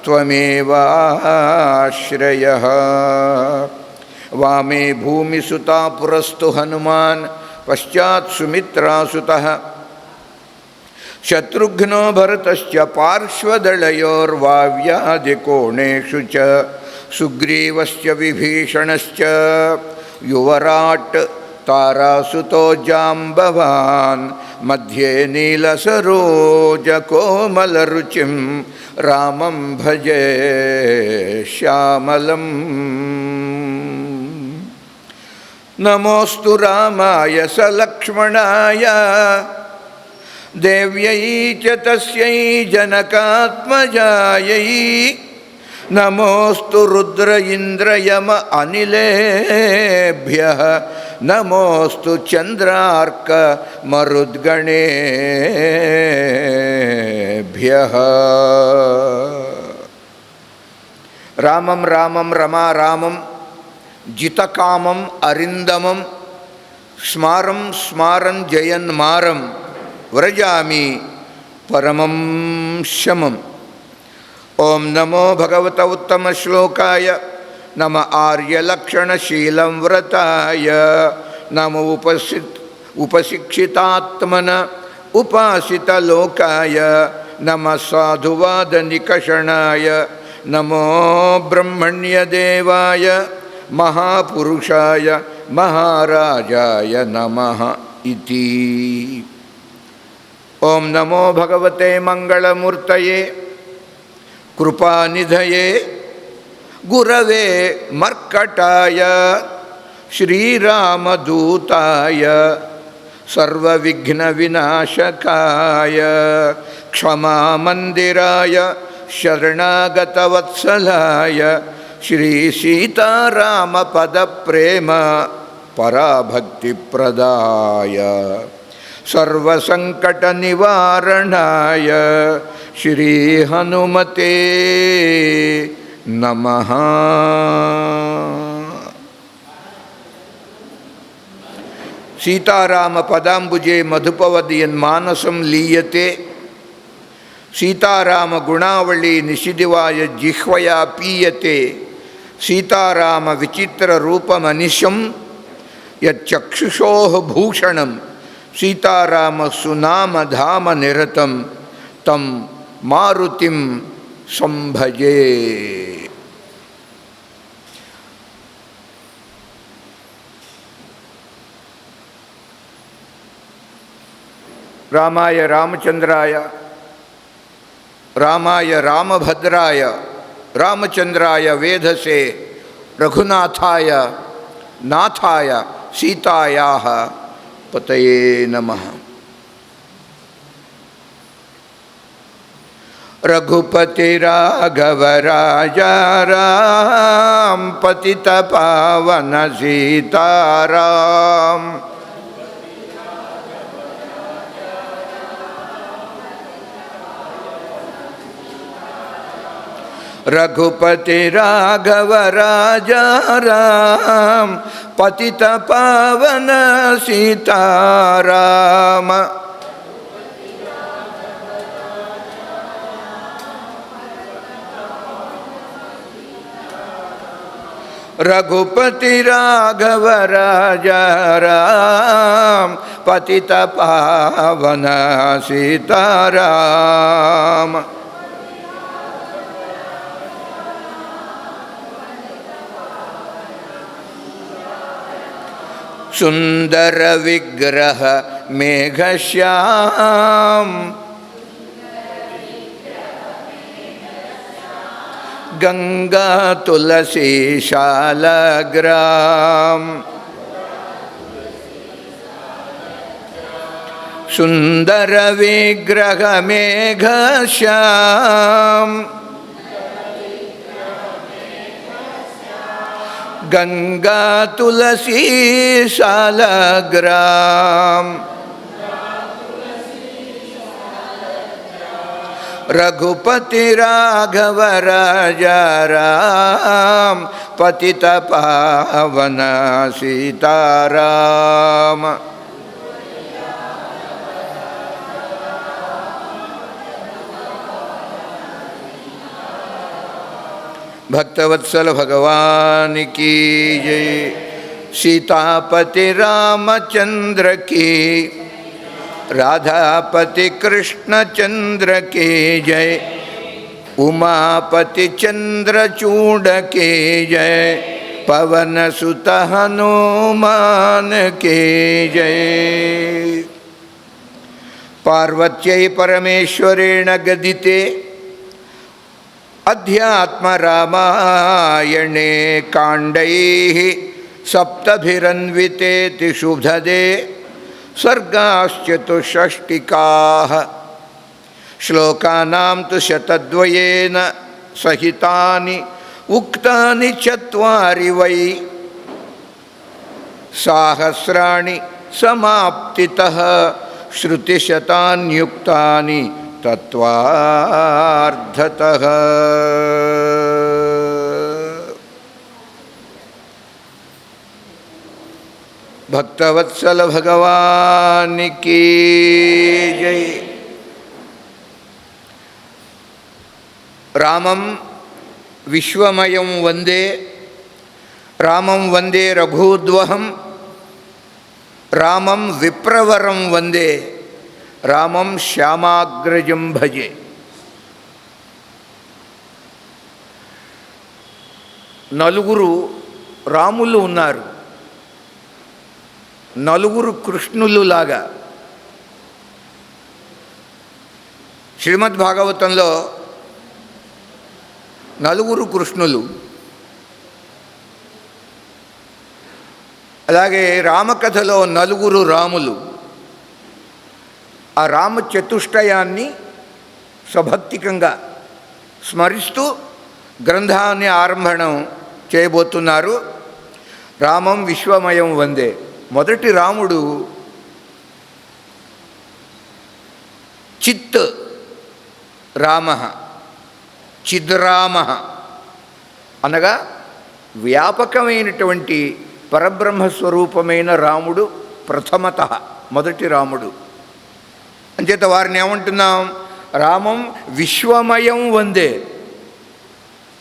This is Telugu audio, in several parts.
ತ್ವಮೇವಾಶ್ರಯಃ. ವಾಮೇ ಭೂಮಿಸುತಾ ಪುರಸ್ತು ಹನುಮಾನ್ ಪಶ್ಚಾತ್ ಸುಮಿತ್ರಾಸುತಃ. ಶತ್ರುಘ್ನೋ ಭರತಶ್ಚ ಪಾರ್ಶ್ವದಳಯೋರ್ವಾವ್ಯಾದಿಕೋಣೇಷು ಚ ಸುಗ್ರೀವಶ್ಚ ವಿಭೀಷಣಶ್ಚ ಯುವರಾಟ್ ತಾರಾಸುತೋ ಜಾಂಬವಾನ್ ಮಧ್ಯೆ ನೀಲಸರೋಜಕೋಮಲರುಚಿಂ ರಾಮಂ ಭಜೆ ಶ್ಯಾಮಲಂ. ನಮೋಸ್ತು ರಾಮಾಯ ಸಲಕ್ಷ್ಮಣಾಯ ದೇವ್ಯೈ ಚ ತಸ್ಯೈ ಜನಕಾತ್ಮಜಾಯೈ. ನಮೋಸ್ತು ರುದ್ರ ಇಂದ್ರ ಯಮ ಅನಿಲೇಭ್ಯಃ. ನಮೋಸ್ತು ಚಂದ್ರಾರ್ಕ ಮರುದ್ಗಣೇಭ್ಯಃ. ರಾಮಂ ರಾಮಂ ರಮಾ ರಾಮಂ ಜಿತಕಾಮಂ ಅರಿಂದಮಂ ಸ್ಮಾರಂ ಸ್ಮಾರನ್ ಜಯನ್ಮಾರಂ ವ್ರಜಾಮಿ ಪರಮಂ ಶಮಂ. ಓಂ ನಮೋ ಭಗವತ ಉತ್ತಮ ಶ್ಲೋಕಾಯ ನಮ ಆರ್ಯಲಕ್ಷಣಶೀಲಂ ವ್ರತಾಯ ನಮ ಉಪಶಿಕ್ಷಿತಾತ್ಮನ ಉಪಾಸಿತಲೋಕಾಯ ನಮ ಸಾಧುವಾದ ನಿಕಷಣಾಯ ನಮೋ ಬ್ರಹ್ಮಣ್ಯದೇವಾಯ ಮಹಾಪುರುಷಾಯ ಮಹಾರಾಜಾಯ ನಮಃ ಇತಿ. ಓಂ ನಮೋ ಭಗವತೆ ಮಂಗಳಮೂರ್ತಯೇ ಕೃಪಾನಿಧಯೇ ಗುರವೇ ಮರ್ಕಟಾಯ ಶ್ರೀರಾಮದೂತಾಯ ಸರ್ವವಿಘ್ನವಿನಾಶಕಾಯ ಕ್ಷಮಾಮಂದಿರಾಯ ಶರಣಾಗತವತ್ಸಲಾಯ ಶ್ರೀ ಸೀತಾರಾಮಪದಪ್ರೇಮ ಪರಾಭಕ್ತಿಪ್ರದಾಯ ಸರ್ವಸಂಕಟನಿವಾರಣಾಯ ಶ್ರೀ ಹನುಮತೆ ನಮಃ. ಸೀತಾರಾಮ ಪದಾಂಬುಜೆ ಮಧುಪವದಿಯನ್ಮಾನಸಂ ಲೀಯತೆ. ಸೀತಾರಾಮ ಗುಣಾವಳಿ ನಿಷಿದಿವಾಯ ಜಿಹ್ವಯಾ ಪೀಯತೆ. ಸೀತಾರಾಮ ವಿಚಿತ್ರ ರೂಪಮನಿಶಂ ಯಚ್ಚಕ್ಷುಷೋ ಭೂಷಣಂ. ಸೀತಾರಾಮ ಸುನಾಮ ಧಾಮ ನಿರತಂ ತಂ ಮಾರುತಿಂ ಸಂಭಜೆ. ರಾಮಾಯ ರಾಮಚಂದ್ರಾಯ ರಾಮಾಯ ರಾಮಭದ್ರಾಯ ರಾಮಚಂದ್ರಾಯ ವೇಧಸೆ ರಘುನಾಥಾಯ ನಾಥಾಯ ಸೀತಾಯಾಃ ಪತಯೇ ನಮಃ. ರಘುಪತಿ ರಾಘವ ರಾಜಾ ರಾಮ ಪತಿತ ಪಾವನ ಸೀತಾರಾಮ. ರಘುಪತಿ ರಾಘವ ರಾಜಾ ರಾಮ ಪತಿತ ಪಾವನ ಸೀತಾರಾಮ. ರಘುಪತಿ ರಾಘವ ರಾಜಾ ರಾಮ ಪತಿತ ಪಾವನ ಸೀತಾರಾಮ. ಸುಂದರ ವಿಗ್ರಹ ಮೇಘಶ್ಯಾಮ ಗಂಗಾ ತುಳಸಿ ಶಾಲಗ್ರಾಮ. ಸುಂದರ ವಿಗ್ರಹ ಮೇಘಶ್ಯಾಮ ಗಂಗಾ ತುಳಸಿ ಶಾಲಗ್ರಾಮ. ರಘುಪತಿ ರಾಘವ ರಾಜಾ ರಾಮ ಪತಿತ ಪಾವನ ಸೀತಾರಾಮ. भक्तवत्सल भगवान की जय। सीतापति रामचंद्र की, राधापति कृष्णचंद्र की जय। उमापति चंद्रचूड़ की जय। पवन सुत हनुमान के जय। पार्वत्यै परमेश्वरेण गदिते अध्यात्म रामायणे काण्डैः सप्तभिरन्वितेति शुभदे सर्गाश्चतुष्षष्टिकाः। श्लोकानां तु शतद्वयेन सहितानि उक्तानि चत्वारि वै। सहस्राणि समाप्तितः श्रुतिशतान्युक्तानि तत्वार्थतः। भक्तवत्सल भगवान की जय। रामं विश्वमयं वंदे, रामं वंदे रघूद्वहं, रामं विप्रवरं वंदे, रामं श्यामाग्रजं भजे। నలుగురు రాములు ఉన్నారు, నలుగురు కృష్ణులు లాగా. శ్రీమద్ భాగవతంలో నలుగురు కృష్ణులు, అలాగే రామకథలో నలుగురు రాములు. ఆ రామ చతుష్టయాన్ని సభక్తికంగా స్మరిస్తూ గ్రంథాన్ని ఆరంభణం చేయబోతున్నారు. రామం విశ్వమయం వందే. మొదటి రాముడు చిత్ రామ, చిద్రామ అనగా వ్యాపకమైనటువంటి పరబ్రహ్మస్వరూపమైన రాముడు ప్రథమత, మొదటి రాముడు. అంచేత వారిని ఏమంటున్నాం? రామం విశ్వమయం వందే.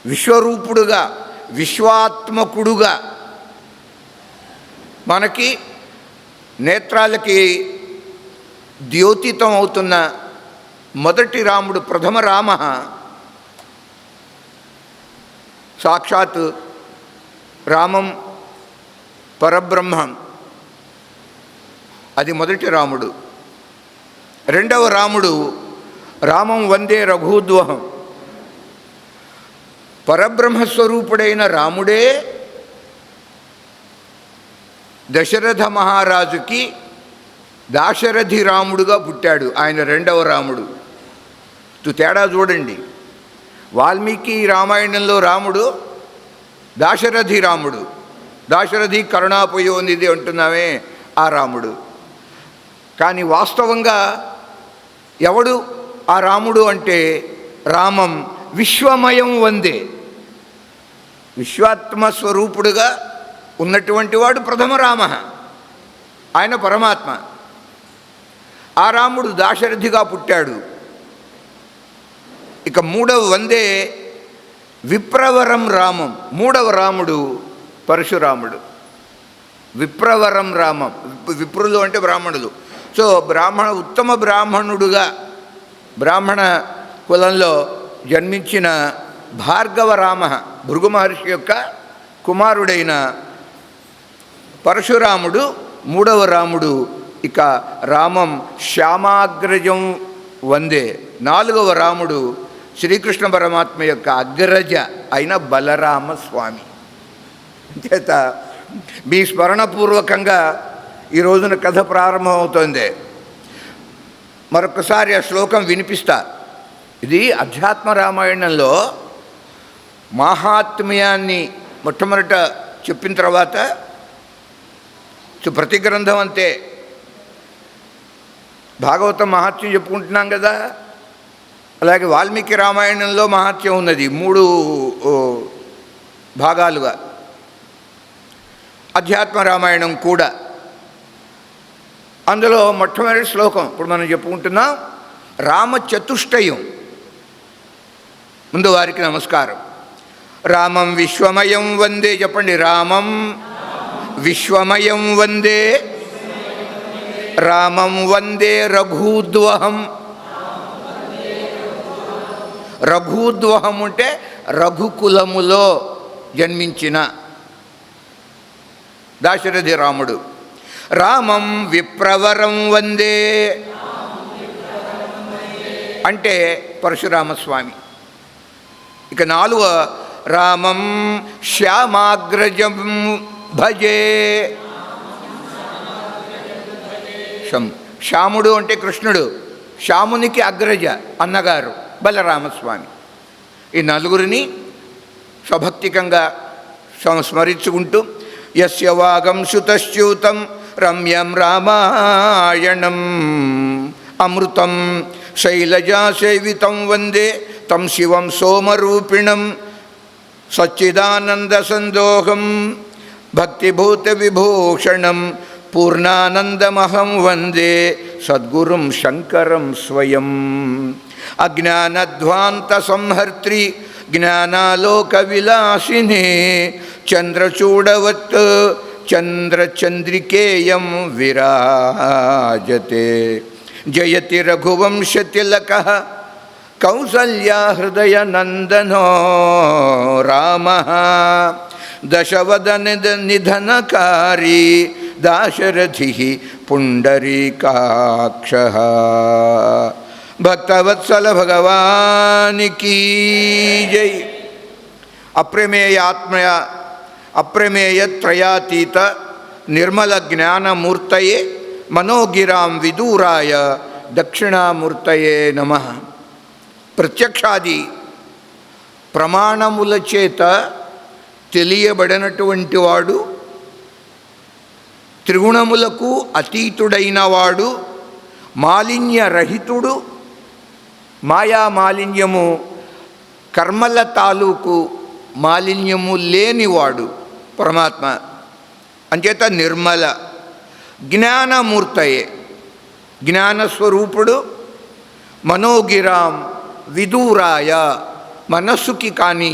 విశ్వరూపుడుగా, విశ్వాత్మకుడుగా, మనకి నేత్రాలకి ద్యోతితం అవుతున్న మొదటి రాముడు, ప్రథమ రామ సాక్షాత్ రామం పరబ్రహ్మం, అది మొదటి రాముడు. రెండవ రాముడు రామం వందే రఘూద్వహం. పరబ్రహ్మస్వరూపుడైన రాముడే దశరథ మహారాజుకి దాశరథి రాముడుగా పుట్టాడు. ఆయన రెండవ రాముడు. తేడా చూడండి. వాల్మీకి రామాయణంలో రాముడు దాశరథి రాముడు. దాశరథి కరుణాపయోనిధి అంటున్నామే, ఆ రాముడు. కానీ వాస్తవంగా ఎవడు ఆ రాముడు అంటే రామం విశ్వమయం వందే. విశ్వాత్మస్వరూపుడుగా ఉన్నటువంటి వాడు ప్రథమ రామ, ఆయన పరమాత్మ. ఆ రాముడు దాశరథిగా పుట్టాడు. ఇక మూడవ వందే విప్రవరం రామం. మూడవ రాముడు పరశురాముడు. విప్రవరం రామం. విప్రులు అంటే బ్రాహ్మణులు. సో ఉత్తమ బ్రాహ్మణుడుగా, బ్రాహ్మణ కులంలో జన్మించిన భార్గవ రామ, భృగు మహర్షి యొక్క కుమారుడైన పరశురాముడు మూడవ రాముడు. ఇక రామం శ్యామాగ్రజం వందే. నాలుగవ రాముడు శ్రీకృష్ణ పరమాత్మ యొక్క అగ్రజ అయిన బలరామ స్వామి. చేత మీ స్మరణపూర్వకంగా ఈ రోజున కథ ప్రారంభమవుతోంది. మరొకసారి ఆ శ్లోకం వినిపిస్తా. ఇది అధ్యాత్మ రామాయణంలో మాహాత్మ్యాన్ని మొట్టమొదట చెప్పిన తర్వాత ప్రతి గ్రంథం అంతే. భాగవతం మహాత్మ్యం చెప్పుకుంటున్నాం కదా, అలాగే వాల్మీకి రామాయణంలో మహాత్మ్యం ఉన్నది 3 భాగాలుగా. అధ్యాత్మ రామాయణం కూడా. అందులో మొట్టమొదటి శ్లోకం ఇప్పుడు మనం చెప్పుకుంటున్నాం. రామ చతుష్టయం. ముందు వారికి నమస్కారం. రామం విశ్వమయం వందే, చెప్పండి, రామం విశ్వమయం వందే, రామం వందే రఘూద్వహం. రఘూద్వహం అంటే రఘుకులములో జన్మించిన దాశరథి రాముడు. రామం విప్రవరం వందే అంటే పరశురామస్వామి. ఇక 4వ రామం శ్యామాగ్రజం భజే. శ్యాముడు అంటే కృష్ణుడు, శ్యామునికి అగ్రజ అన్నగారు బలరామస్వామి. ఈ 4గురిని స్వభక్తికంగా స్మరించుకుంటూ యస్య వాగం శుతశ్చ్యూతం రమ్యం రామాయణం అమృతం శైలజా సేవితం వందే తం శివం సోమరూపిణం సచ్చిదానంద సందోహం భక్తిభూత విభూషణం పూర్ణానందమహం వందే సద్గురుం శంకరం స్వయం. అజ్ఞానధ్వాంత సంహర్త్రి జ్ఞానాలోక విలాసినే చంద్రచూడవత్ చంద్రచంద్రికేయం విరాజతే. జయతి రఘువంశతిలకః కౌసల్యా హృదయ నందనో రామః దశవదన నిధనకారీ దాశరథిః పుండరీకాక్షః. భక్తవత్సల భగవానికి జై. అప్రమేయ త్రయాతీత నిర్మల జ్ఞానమూర్తయే మనోగిరాం విదూరాయ దక్షిణామూర్తయే నమః. ప్రత్యక్షాది ప్రమాణముల చేత తెలియబడినటువంటి వాడు, త్రిగుణములకు అతీతుడైన వాడు, మాలిన్యరహితుడు, మాయా మాలిన్యము కర్మల తాలూకు మాలిన్యము లేనివాడు పరమాత్మ. అంచేత నిర్మల జ్ఞానమూర్తయే, జ్ఞానస్వరూపుడు, మనోగిరాం విదూరాయ మనస్సుకి కానీ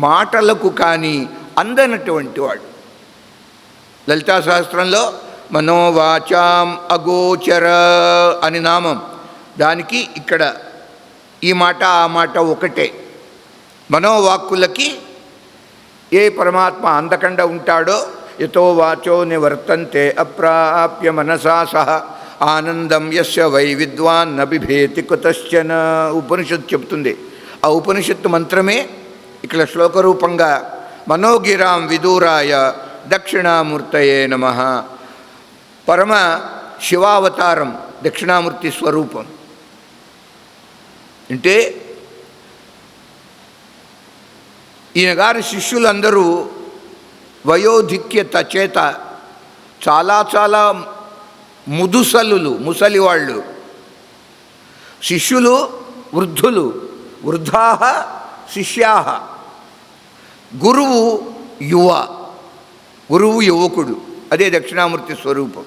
మాటలకు కానీ అందనటువంటి వాడు. లలితా సహస్రంలో మనోవాచాం అగోచర అని నామం. దానికి ఇక్కడ ఈ మాట ఆ మాట ఒకటే. మనోవాక్కులకి ఏ పరమాత్మ అందకుండా ఉంటాడో యతో వాచో నివర్తంతే అప్రాప్య మనసా సహ ఆనందం యస్య వై విద్వాన్ నబిభేతి కుతశ్చన ఉపనిషత్తు చెప్తుంది. ఆ ఉపనిషత్తు మంత్రమే ఇక్కడ శ్లోకరూపంగా మనోగిరాం విదూరాయ దక్షిణామూర్తయే నమః. పరమ శివావతారం దక్షిణామూర్తి స్వరూపం. అంటే ఈయన గారి శిష్యులందరూ వయోధిక్యత చేత చాలా ముసలివాళ్ళు. శిష్యులు వృద్ధులు, వృద్ధాః శిష్యాః. గురువు యువకుడు. అదే దక్షిణామూర్తి స్వరూపం.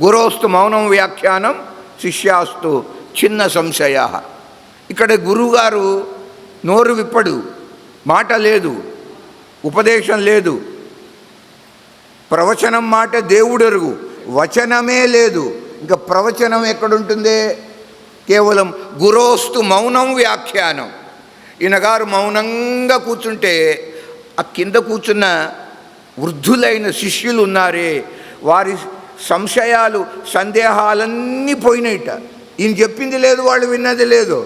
గురోస్తు మౌనం వ్యాఖ్యానం శిష్యాస్తు చిన్న సంశయాః. ఇక్కడ గురువుగారు నోరు విప్పడు, మాట లేదు, ఉపదేశం లేదు, ప్రవచనం మాట దేవుడెరుగు, వచనమే లేదు, ఇంకా ప్రవచనం ఎక్కడుంటుంది? కేవలం గురోస్తు మౌనం వ్యాఖ్యానం. ఈయన గారు మౌనంగా కూర్చుంటే ఆ కింద కూర్చున్న వృద్ధులైన శిష్యులు ఉన్నారే, వారి సంశయాలు సందేహాలన్నీ పోయినాయిట. ఈయన చెప్పింది లేదు, వాళ్ళు విన్నది లేదు.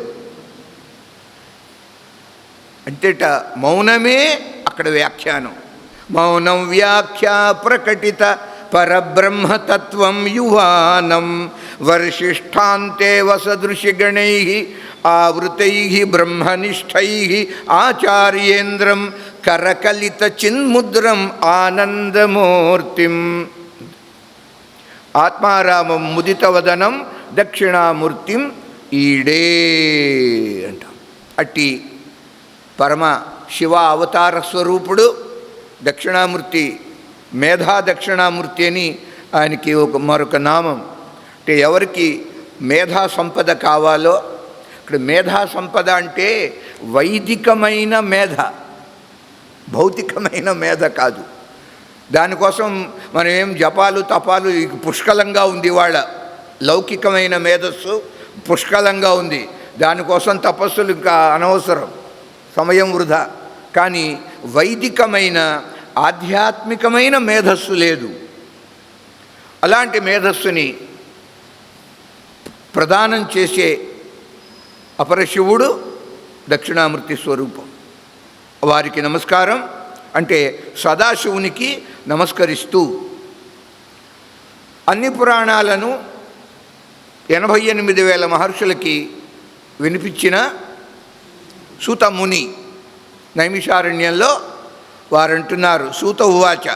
అంతేట మౌనమే అక్కడ వ్యాఖ్యానం. మౌనం వ్యాఖ్యా ప్రకటిత పరబ్రహ్మతత్వం యువానం వర్షిష్ఠాంతే వసదృశిగణై ఆవృతై బ్రహ్మనిష్టై ఆచార్యేంద్రం కరకలిత చిన్ముద్రం ఆనందమూర్తిం. ఆత్మారామం ముదితవదనం దక్షిణామూర్తిం ఈడే అంటాం. అట్టి పరమ శివ అవతార స్వరూపుడు దక్షిణామూర్తి, మేధా దక్షిణామూర్తి అని ఆయనకి మరొక నామం. అంటే ఎవరికి మేధా సంపద కావాలో, ఇక్కడ మేధా సంపద అంటే వైదికమైన మేధ, భౌతికమైన మేధ కాదు. దానికోసం మనం ఏం జపాలు తపాలు పుష్కలంగా ఉంది. వాళ్ళ లౌకికమైన మేధస్సు పుష్కలంగా ఉంది. దానికోసం తపస్సులు ఇంకా అనవసరం, సమయం వృధా. కానీ వైదికమైన ఆధ్యాత్మికమైన మేధస్సు లేదు. అలాంటి మేధస్సుని ప్రదానం చేసే అపరశివుడు దక్షిణామూర్తి స్వరూపం. వారికి నమస్కారం అంటే సదాశివునికి నమస్కరిస్తూ అన్ని పురాణాలను 88,000 మహర్షులకి వినిపించిన సూతముని నైమిషారణ్యంలో వారంటున్నారు. సూత ఉవాచ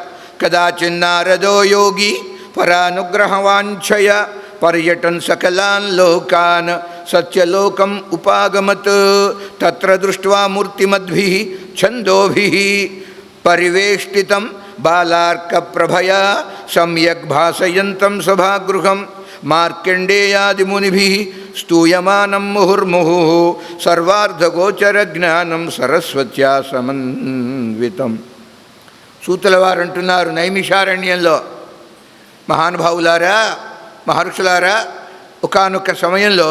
కదాచిన్నారదో యోగి పరానుగ్రహవాంఛయ పర్యటన్ సకలాన్ లోకాన్ సత్యలోకం ఉపాగమత్ తత్ర దృష్ట్వా మూర్తిమద్భిః ఛందోభిః పరివేష్టితం బాలార్క ప్రభయా సమ్యక్ భాసయంతం సభాగృహం మార్కండేయాదిమునిభిః స్తూయమానం ముహుర్ముహుః సర్వార్ధగోచర జ్ఞానం సరస్వత్యా సమన్వితం. సూతుల వారు అంటున్నారు, నైమిషారణ్యంలో మహానుభావులారా, మహర్షులారా, ఒకానొక సమయంలో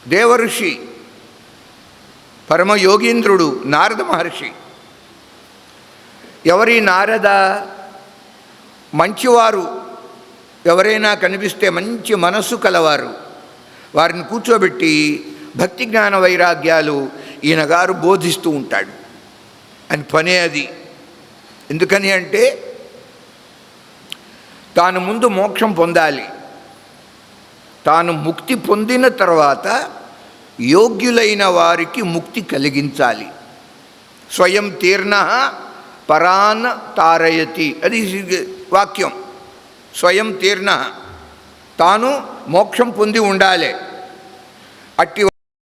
దేవఋషి పరమయోగీంద్రుడు నారద మహర్షి. ఎవరి నారద? మంచివారు ఎవరైనా కనిపిస్తే మంచి మనస్సు కలవారు, వారిని కూర్చోబెట్టి భక్తి జ్ఞాన వైరాగ్యాలు ఈయన గారు బోధిస్తూ ఉంటాడు. అని పనే అది. ఎందుకని అంటే తాను ముందు మోక్షం పొందాలి, తాను ముక్తి పొందిన తర్వాత యోగ్యులైన వారికి ముక్తి కలిగించాలి. స్వయం తీర్ణ పరాన్ తారయతి, అది వాక్యం. స్వయం తీర్ణ, తాను మోక్షం పొంది ఉండాలి. అట్టి